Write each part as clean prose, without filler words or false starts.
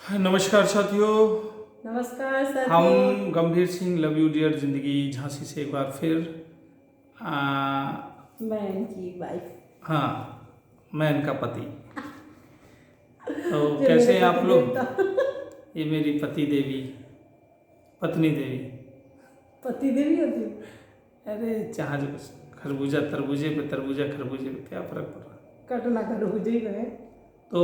नमस्कार साथियों। नमस्कार साथी। हम गंभीर सिंह लव यू डियर जिंदगी झांसी से एक बार फिर आ, मैं इनकी वाइफ। हाँ, मैं इनका पति। तो जो कैसे मेरे हैं आप पति लोग? देवता। ये मेरी पति देवी, पत्नी देवी। पति देवी होती है। अरे जहाँ जो खरबूजा तरबूजे पे, तरबूजा खरबूजे पे, क्या फर्क पड़ रहा है? कटना करो मुझे ही है। तो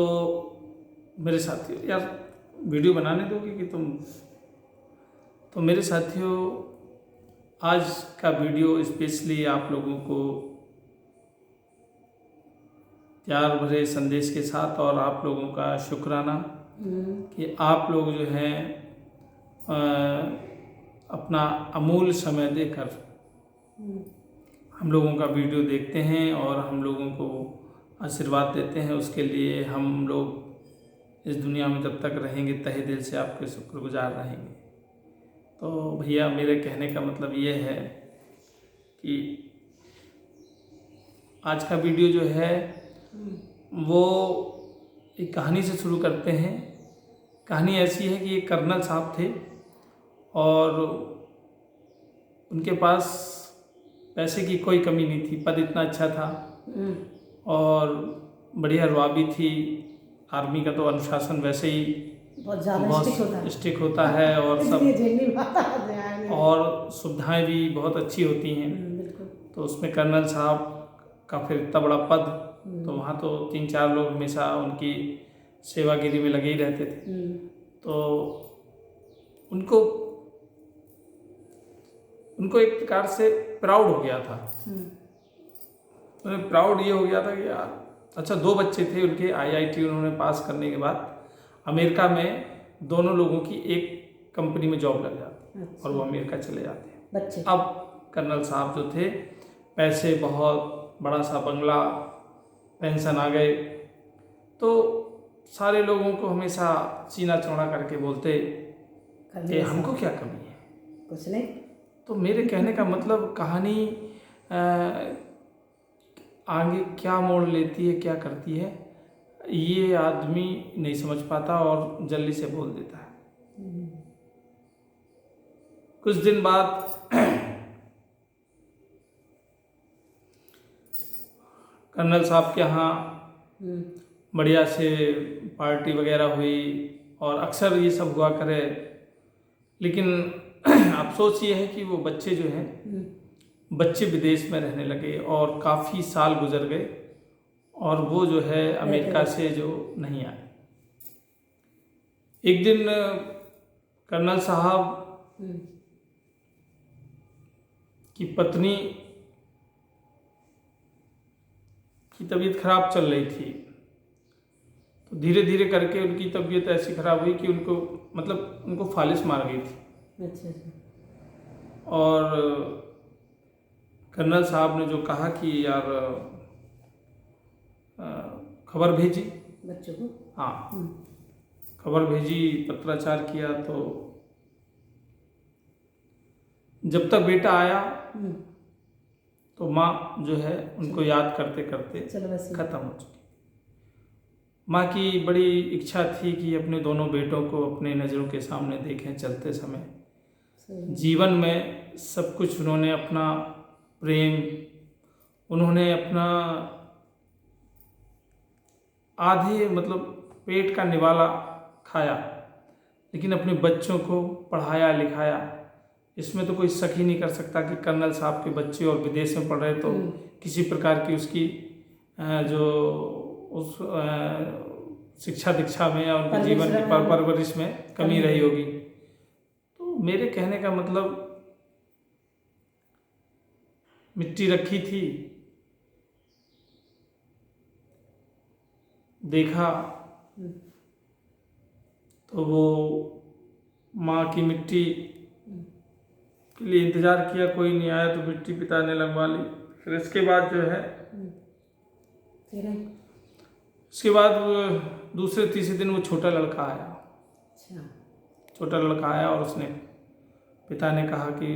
मेरे साथियों, यार वीडियो बनाने दोगे कि तुम? तो मेरे साथियों, आज का वीडियो स्पेशली आप लोगों को प्यार भरे संदेश के साथ और आप लोगों का शुक्राना कि आप लोग जो हैं अपना अमूल्य समय देकर हम लोगों का वीडियो देखते हैं और हम लोगों को आशीर्वाद देते हैं। उसके लिए हम लोग इस दुनिया में जब तक रहेंगे तहे दिल से आपके शुक्रगुजार रहेंगे। तो भैया, मेरे कहने का मतलब ये है कि आज का वीडियो जो है वो एक कहानी से शुरू करते हैं। कहानी ऐसी है कि एक कर्नल साहब थे और उनके पास पैसे की कोई कमी नहीं थी। पद इतना अच्छा था और बढ़िया रवाबी थी। आर्मी का तो अनुशासन वैसे ही बहुत स्ट्रिक होता है और सब और सुविधाएं भी बहुत अच्छी होती हैं। तो उसमें कर्नल साहब का फिर इतना बड़ा पद, तो वहाँ तो 3-4 लोग हमेशा उनकी सेवागिरी में लगे ही रहते थे। तो उनको एक प्रकार से प्राउड हो गया था। उन्हें प्राउड ये हो गया था कि यार, अच्छा 2 बच्चे थे उनके, IIT उन्होंने पास करने के बाद अमेरिका में दोनों लोगों की एक कंपनी में जॉब लग जाती। अच्छा। और वो अमेरिका चले जाते हैं बच्चे। अब कर्नल साहब जो थे, पैसे बहुत, बड़ा सा बंगला, पेंशन आ गए, तो सारे लोगों को हमेशा सीना चौड़ा करके बोलते कि हमको क्या कमी है, कुछ नहीं। तो मेरे कहने का मतलब कहानी आगे क्या मोड़ लेती है, क्या करती है, ये आदमी नहीं समझ पाता और जल्दी से बोल देता है। कुछ दिन बाद कर्नल साहब के यहाँ बढ़िया से पार्टी वगैरह हुई और अक्सर ये सब हुआ करे। लेकिन अफसोस ये है कि वो बच्चे जो हैं, बच्चे विदेश में रहने लगे और काफ़ी साल गुजर गए और वो जो है अमेरिका से जो नहीं आए। एक दिन कर्नल साहब की पत्नी की तबीयत खराब चल रही थी। तो धीरे धीरे करके उनकी तबीयत ऐसी खराब हुई कि उनको फालिस मार गई थी। अच्छा। और कर्नल साहब ने जो कहा कि यार खबर भेजी बच्चों को। हाँ, खबर भेजी, पत्राचार किया। तो जब तक बेटा आया तो माँ जो है उनको याद करते करते खत्म हो चुकी। माँ की बड़ी इच्छा थी कि अपने दोनों बेटों को अपने नज़रों के सामने देखें चलते समय। जीवन में सब कुछ उन्होंने अपना प्रेम, उन्होंने अपना आधे पेट का निवाला खाया, लेकिन अपने बच्चों को पढ़ाया लिखाया। इसमें तो कोई शक ही नहीं कर सकता कि कर्नल साहब के बच्चे और विदेश में पढ़ रहे, तो किसी प्रकार की उसकी जो उस शिक्षा दीक्षा में या उनके जीवन की परवरिश में कमी रही होगी। तो मेरे कहने का मतलब, मिट्टी रखी थी, देखा तो वो माँ की मिट्टी के लिए इंतज़ार किया, कोई नहीं आया तो मिट्टी पिता ने लगवा ली। फिर इसके बाद जो है, इसके बाद दूसरे तीसरे दिन वो छोटा लड़का आया। अच्छा। छोटा लड़का आया और उसने, पिता ने कहा कि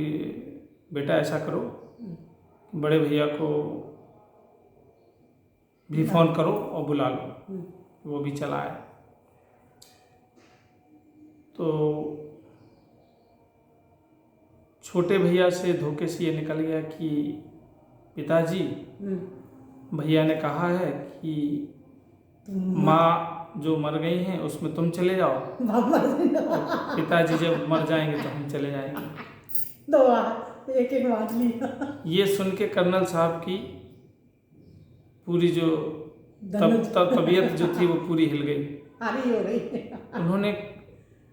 बेटा ऐसा करो, बड़े भैया को भी फ़ोन करो और बुला लो। वो भी चला आया। तो छोटे भैया से धोखे से ये निकल गया कि पिताजी, भैया ने कहा है कि माँ जो मर गई हैं उसमें तुम चले जाओ, और पिताजी जब मर जाएंगे तो हम चले जाएंगे। दो एक एक बात लिया। ये सुन के कर्नल साहब की पूरी जो तबीयत जो थी वो पूरी हिल गई। हारी हो गई। उन्होंने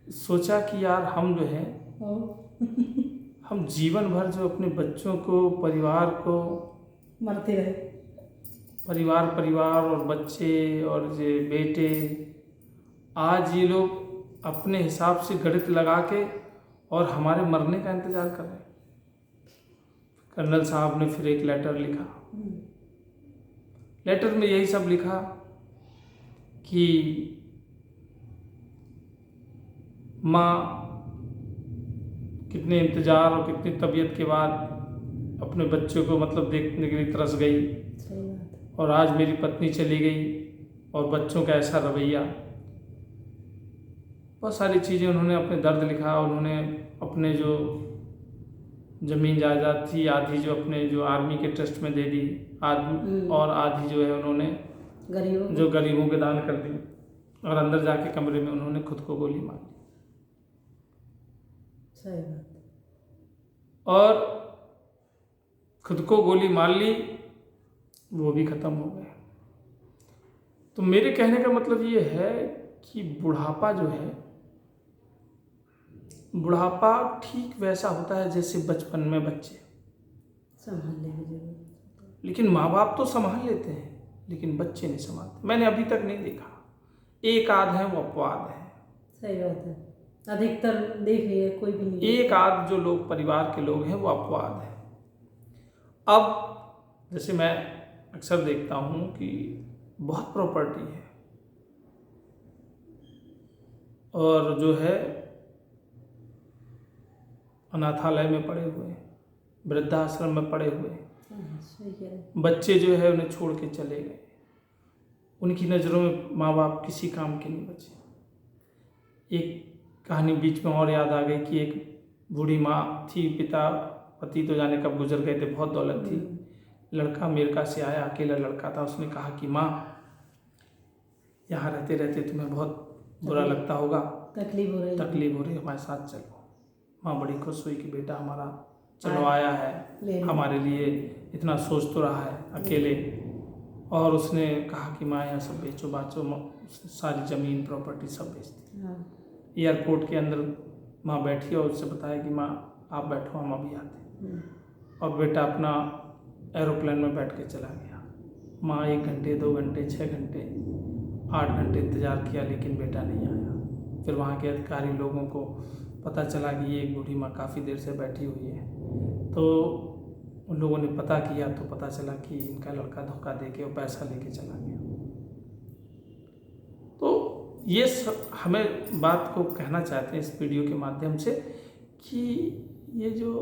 सोचा कि यार हम जो है हम जीवन भर जो अपने बच्चों को, परिवार को, मरते रहे, परिवार और बच्चे और ये बेटे, आज ये लोग अपने हिसाब से गणित लगा के और हमारे मरने का इंतजार कर रहे हैं। कर्नल साहब ने फिर एक लेटर लिखा। लेटर में यही सब लिखा कि माँ कितने इंतजार और कितनी तबीयत के बाद अपने बच्चों को मतलब देखने के लिए तरस गई, और आज मेरी पत्नी चली गई और बच्चों का ऐसा रवैया, बहुत सारी चीज़ें उन्होंने अपने दर्द लिखा। उन्होंने अपने जो ज़मीन जायदाद थी आधी जो अपने जो आर्मी के ट्रस्ट में दे दी, आधी और आधी जो है उन्होंने गरीबों के दान कर दी, और अंदर जाके कमरे में उन्होंने खुद को गोली मार दी। सही बात। और खुद को गोली मार ली, वो भी ख़त्म हो गए। तो मेरे कहने का मतलब ये है कि बुढ़ापा जो है, बुढ़ापा ठीक वैसा होता है जैसे बचपन में बच्चे संभालने की जरूरत, लेकिन माँ बाप तो संभाल लेते हैं लेकिन बच्चे नहीं संभालते। मैंने अभी तक नहीं देखा, एक आध है वो अपवाद है। सही बात है, अधिकतर देख रही है कोई भी नहीं। एक आध जो लोग परिवार के लोग हैं वो अपवाद है। अब जैसे मैं अक्सर देखता हूँ कि बहुत प्रॉपर्टी है और जो है अनाथालय में पड़े हुए हैं, वृद्धाश्रम में पड़े हुए हैं, बच्चे जो है उन्हें छोड़ के चले गए, उनकी नज़रों में माँ बाप किसी काम के नहीं बचे। एक कहानी बीच में और याद आ गई कि एक बूढ़ी माँ थी, पति तो जाने कब गुजर गए थे, बहुत दौलत थी, लड़का अमेरिका से आया, अकेला लड़का था। उसने कहा कि माँ, यहाँ रहते रहते तुम्हें बहुत बुरा लगता होगा, तकलीफ हो रही है, हमारे साथ चलो। माँ बड़ी खुश हुई कि बेटा हमारा चलो आया है, हमारे लिए इतना सोच तो रहा है अकेले। और उसने कहा कि माँ यहाँ सब बेचो बाचो, सारी ज़मीन प्रॉपर्टी सब बेच दी। एयरपोर्ट के अंदर माँ बैठी और उससे बताया कि माँ आप बैठो, हम अभी आते। और बेटा अपना एरोप्लेन में बैठ के चला गया। माँ 1 घंटे 2 घंटे 6 घंटे 8 घंटे इंतज़ार किया लेकिन बेटा नहीं आया। फिर वहाँ के अधिकारी लोगों को पता चला कि ये एक बूढ़ी माँ काफ़ी देर से बैठी हुई है, तो उन लोगों ने पता किया तो पता चला कि इनका लड़का धोखा दे के और पैसा लेके चला गया। तो ये हमें बात को कहना चाहते हैं इस वीडियो के माध्यम से कि ये जो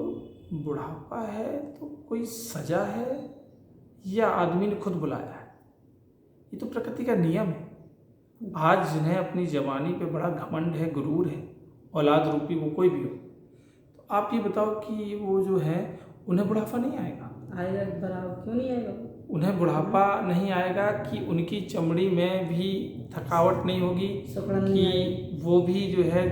बुढ़ापा है तो कोई सजा है या आदमी ने खुद बुलाया है? ये तो प्रकृति का नियम है। आज जिन्हें अपनी जवानी पे बड़ा घमंड है, गुरूर है, औलाद रूपी वो कोई भी हो, तो आप ये बताओ कि वो जो है उन्हें बुढ़ापा नहीं आएगा? बराबर क्यों नहीं आएगा? उन्हें बुढ़ापा नहीं आएगा कि उनकी चमड़ी में भी थकावट नहीं होगी, कि वो भी जो है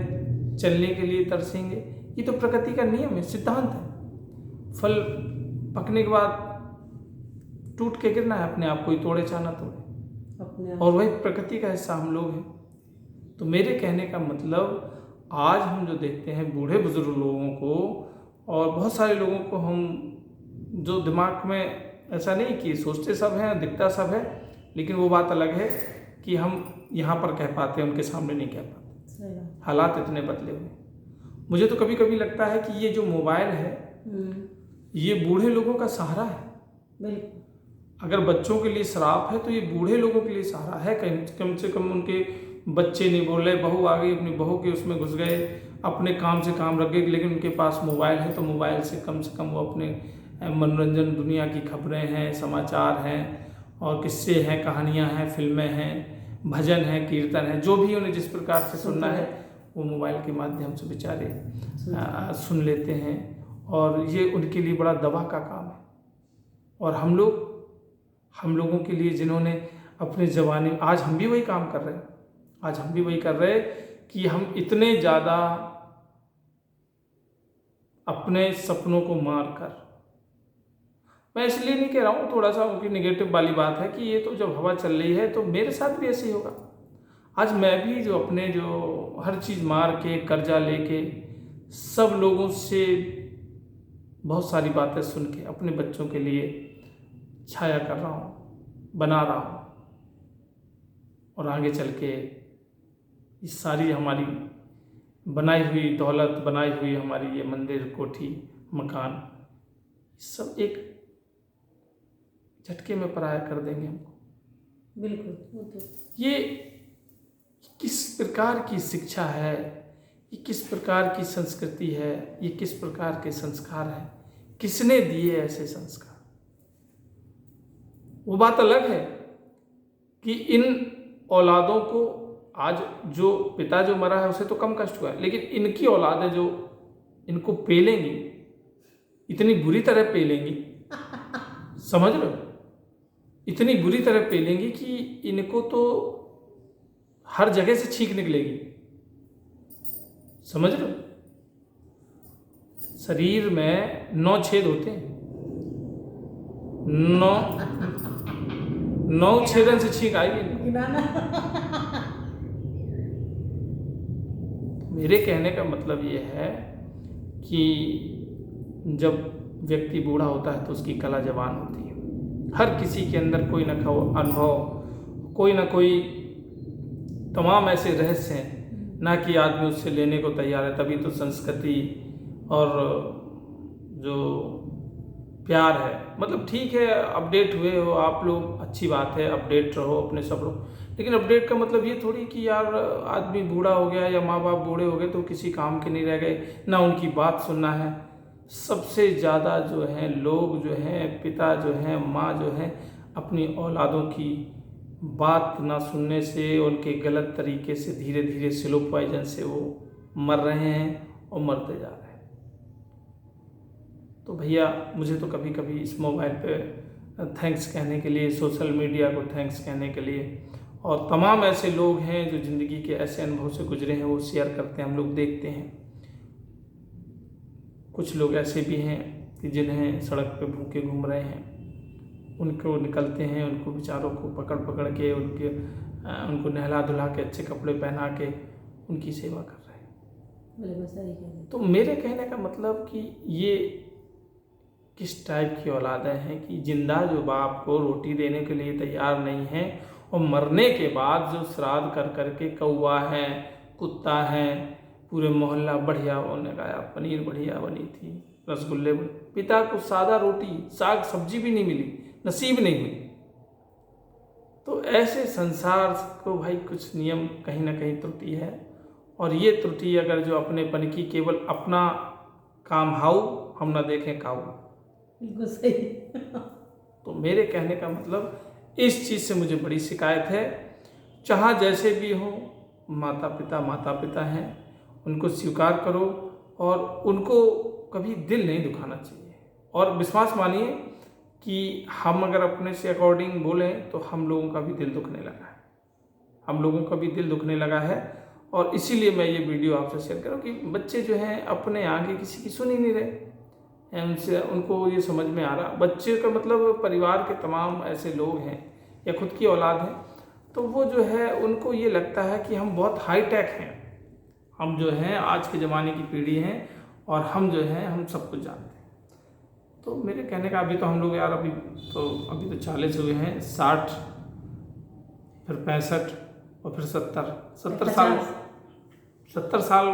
चलने के लिए तरसेंगे। ये तो प्रकृति का नियम है, सिद्धांत है। फल पकने के बाद टूट के गिरना है अपने आप, कोई तोड़े चाहे ना तोड़े, और वही प्रकृति का हिस्सा हम लोग हैं। तो मेरे कहने का मतलब, आज हम जो देखते हैं बूढ़े बुजुर्ग लोगों को और बहुत सारे लोगों को, हम जो दिमाग में ऐसा नहीं कि सोचते सब हैं, दिखता सब है, लेकिन वो बात अलग है कि हम यहाँ पर कह पाते हैं, उनके सामने नहीं कह पाते। हालात इतने बदले हुए। मुझे तो कभी कभी लगता है कि ये जो मोबाइल है ये बूढ़े लोगों का सहारा है। अगर बच्चों के लिए श्राप है तो ये बूढ़े लोगों के लिए सहारा है। कम से कम उनके बच्चे नहीं बोल रहे, बहू आ गई, अपनी बहू के उसमें घुस गए, अपने काम से काम रख गए, लेकिन उनके पास मोबाइल है तो मोबाइल से कम वो अपने मनोरंजन, दुनिया की खबरें हैं, समाचार हैं और किस्से हैं, कहानियाँ हैं, फिल्में हैं, भजन हैं, कीर्तन है, जो भी उन्हें जिस प्रकार से सुनना है वो मोबाइल के माध्यम से बेचारे सुन लेते हैं, और ये उनके लिए बड़ा दवा का काम है। और हम लोगों के लिए जिन्होंने अपने ज़माने, आज हम भी वही काम कर रहे हैं, आज हम भी वही कर रहे हैं कि हम इतने ज़्यादा अपने सपनों को मार कर, मैं इसलिए नहीं कह रहा हूँ, थोड़ा सा उनकी नेगेटिव वाली बात है कि ये तो जब हवा चल रही है तो मेरे साथ भी ऐसे ही होगा। आज मैं भी जो हर चीज़ मार के कर्जा लेके सब लोगों से बहुत सारी बातें सुन के अपने बच्चों के लिए छाया कर रहा हूँ, बना रहा हूँ, और आगे चल के ये सारी हमारी बनाई हुई दौलत, बनाई हुई हमारी ये मंदिर, कोठी, मकान, सब एक झटके में पराया कर देंगे हमको। बिल्कुल, वो तो ये किस प्रकार की शिक्षा है, ये किस प्रकार की संस्कृति है, ये किस प्रकार के संस्कार हैं, किसने दिए ऐसे संस्कार? वो बात अलग है कि इन औलादों को आज जो पिता जो मरा है उसे तो कम कष्ट हुआ है, लेकिन इनकी औलादें जो इनको पेलेंगी, इतनी बुरी तरह पेलेंगी, समझ लो, इतनी बुरी तरह पेलेंगी कि इनको तो हर जगह से छींक निकलेगी, समझ लो। शरीर में 9 छेद होते हैं, 9 छेदन से छींक आएगी। मेरे कहने का मतलब ये है कि जब व्यक्ति बूढ़ा होता है तो उसकी कला जवान होती है। हर किसी के अंदर कोई ना कोई अनुभव, कोई ना कोई तमाम ऐसे रहस्य हैं ना कि आदमी उससे लेने को तैयार है। तभी तो संस्कृति और जो प्यार है, मतलब ठीक है अपडेट हुए हो आप लोग, अच्छी बात है, अपडेट रहो अपने सब लोग, लेकिन अपडेट का मतलब ये थोड़ी कि यार आदमी बूढ़ा हो गया या माँ बाप बूढ़े हो गए तो किसी काम के नहीं रह गए, ना उनकी बात सुनना है। सबसे ज़्यादा जो है लोग जो हैं, पिता जो हैं, माँ जो हैं, अपनी औलादों की बात ना सुनने से, उनके गलत तरीके से धीरे धीरे स्लो पॉइजन से वो मर रहे हैं और मरते जा रहे हैं। तो भैया मुझे तो कभी कभी इस मोबाइल पे थैंक्स कहने के लिए, सोशल मीडिया को थैंक्स कहने के लिए, और तमाम ऐसे लोग हैं जो ज़िंदगी के ऐसे अनुभव से गुजरे हैं वो शेयर करते हैं, हम लोग देखते हैं। कुछ लोग ऐसे भी हैं कि जिन्हें सड़क पे भूखे घूम रहे हैं, उनको निकलते हैं, उनको बेचारों को पकड़ पकड़ के उनको नहला धुला के अच्छे कपड़े पहना के उनकी सेवा कर रहे हैं। तो मेरे कहने का मतलब कि ये किस टाइप की औलादें हैं कि जिंदा जो बाप को रोटी देने के लिए तैयार नहीं है, और मरने के बाद जो श्राद्ध कर करके कौवा है, कुत्ता है, पूरे मोहल्ला बढ़िया उन्होंने गाया, पनीर बढ़िया बनी थी, रसगुल्ले बने, पिता को सादा रोटी साग सब्जी भी नहीं मिली, नसीब नहीं हुई। तो ऐसे संसार को भाई कुछ नियम कहीं ना कहीं त्रुटि है, और ये त्रुटि अगर जो अपनेपन की केवल अपना काम हाउ हम ना देखें काऊ, बिल्कुल सही। तो मेरे कहने का मतलब इस चीज़ से मुझे बड़ी शिकायत है। चाहे जैसे भी हो, माता पिता हैं, उनको स्वीकार करो और उनको कभी दिल नहीं दुखाना चाहिए। और विश्वास मानिए कि हम अगर अपने से अकॉर्डिंग बोलें तो हम लोगों का भी दिल दुखने लगा है, हम लोगों का भी दिल दुखने लगा है। और इसीलिए मैं ये वीडियो आपसे शेयर करूँ कि बच्चे जो हैं अपने आगे किसी की सुन ही नहीं रहे, उनसे उनको ये समझ में आ रहा, बच्चे का मतलब परिवार के तमाम ऐसे लोग हैं या खुद की औलाद है, तो वो जो है उनको ये लगता है कि हम बहुत हाईटेक हैं, हम जो हैं आज के ज़माने की पीढ़ी हैं और हम जो हैं हम सब कुछ जानते हैं। तो मेरे कहने का अभी तो हम लोग यार अभी तो 40 हुए हैं, 60 फिर 65 और फिर 70 साल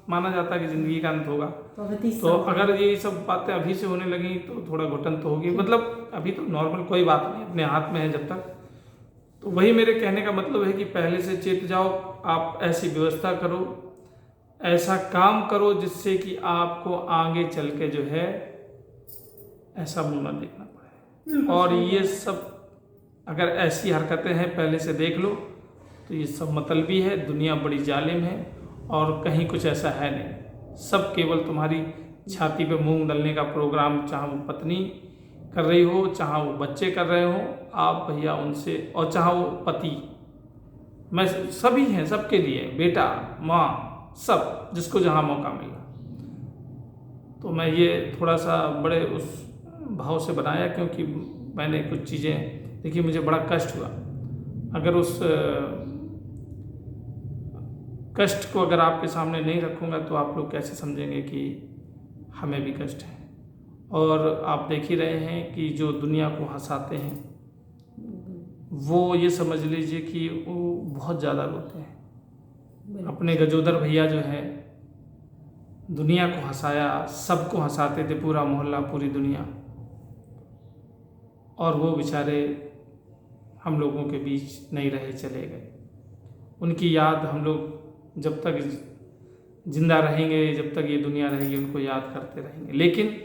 माना जाता है कि ज़िंदगी का अंत होगा। तो अगर ये सब बातें अभी से होने लगी तो थोड़ा घुटन तो होगी, मतलब अभी तो नॉर्मल कोई बात नहीं, अपने हाथ में है जब तक। तो वही मेरे कहने का मतलब है कि पहले से चेत जाओ, आप ऐसी व्यवस्था करो, ऐसा काम करो जिससे कि आपको आगे चल के जो है ऐसा मुँह ना देखना पड़े। और ये सब अगर ऐसी हरकतें हैं पहले से देख लो तो ये सब मतलबी है, दुनिया बड़ी जालिम है और कहीं कुछ ऐसा है नहीं। सब केवल तुम्हारी छाती पे मूंग डालने का प्रोग्राम, चाहे वो पत्नी कर रही हो, चाहे वो बच्चे कर रहे हो, आप भैया उनसे, और चाहे वो पति, मैं सभी हैं, सबके लिए, बेटा माँ सब, जिसको जहाँ मौका मिला। तो मैं ये थोड़ा सा बड़े उस भाव से बनाया, क्योंकि मैंने कुछ चीज़ें देखी, मुझे बड़ा कष्ट हुआ। अगर उस कष्ट को अगर आपके सामने नहीं रखूँगा तो आप लोग कैसे समझेंगे कि हमें भी कष्ट है। और आप देख ही रहे हैं कि जो दुनिया को हंसाते हैं वो ये समझ लीजिए कि वो बहुत ज़्यादा रोते हैं। अपने गजोदर भैया जो है, दुनिया को हंसाया, सबको हंसाते थे, पूरा मोहल्ला, पूरी दुनिया, और वो बेचारे हम लोगों के बीच नहीं रहे, चले गए। उनकी याद हम लोग जब तक जिंदा रहेंगे, जब तक ये दुनिया रहेगी, उनको याद करते रहेंगे। लेकिन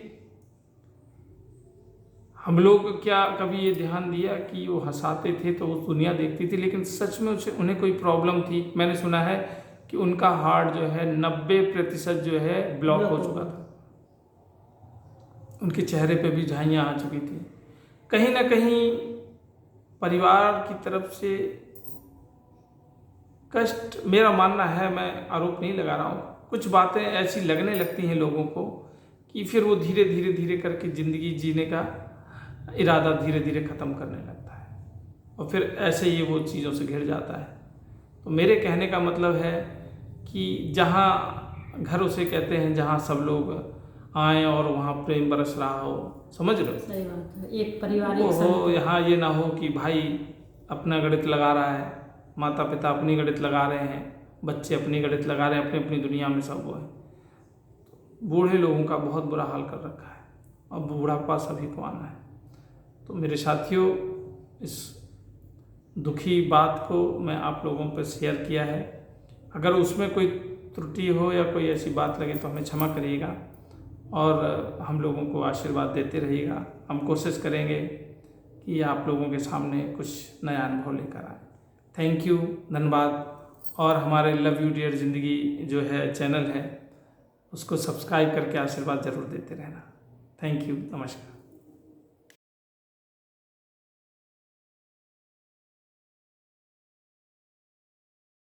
हम लोग क्या कभी ये ध्यान दिया कि वो हंसाते थे तो वो दुनिया देखती थी, लेकिन सच में उन्हें कोई प्रॉब्लम थी? मैंने सुना है कि उनका हार्ट जो है 90% जो है ब्लॉक हो चुका था, उनके चेहरे पे भी झाइयाँ आ चुकी थी। कहीं ना कहीं परिवार की तरफ से कष्ट, मेरा मानना है, मैं आरोप नहीं लगा रहा हूँ, कुछ बातें ऐसी लगने लगती हैं लोगों को कि फिर वो धीरे धीरे धीरे करके ज़िंदगी जीने का इरादा धीरे धीरे ख़त्म करने लगता है, और फिर ऐसे ही वो चीज़ों से घिर जाता है। तो मेरे कहने का मतलब है कि जहाँ घर उसे कहते हैं जहाँ सब लोग आएँ और वहाँ प्रेम बरस रहा हो, समझ रहे हो? सही बात है, एक परिवार वो हो, यहाँ ये ना हो कि भाई अपना गणित लगा रहा है, माता पिता अपनी गणित लगा रहे हैं, बच्चे अपनी गणित लगा रहे हैं, अपनी अपनी दुनिया में सब वो है। बूढ़े लोगों का बहुत बुरा हाल कर रखा है, और बूढ़ापा सभी को आना है। तो मेरे साथियों, इस दुखी बात को मैं आप लोगों पर शेयर किया है। अगर उसमें कोई त्रुटि हो या कोई ऐसी बात लगे तो हमें क्षमा करिएगा, और हम लोगों को आशीर्वाद देते रहिएगा। हम कोशिश करेंगे कि आप लोगों के सामने कुछ नया अनुभव लेकर आए। थैंक यू, धन्यवाद। और हमारे लव यू डियर ज़िंदगी जो है चैनल है, उसको सब्सक्राइब करके आशीर्वाद ज़रूर देते रहना। थैंक यू, नमस्कार।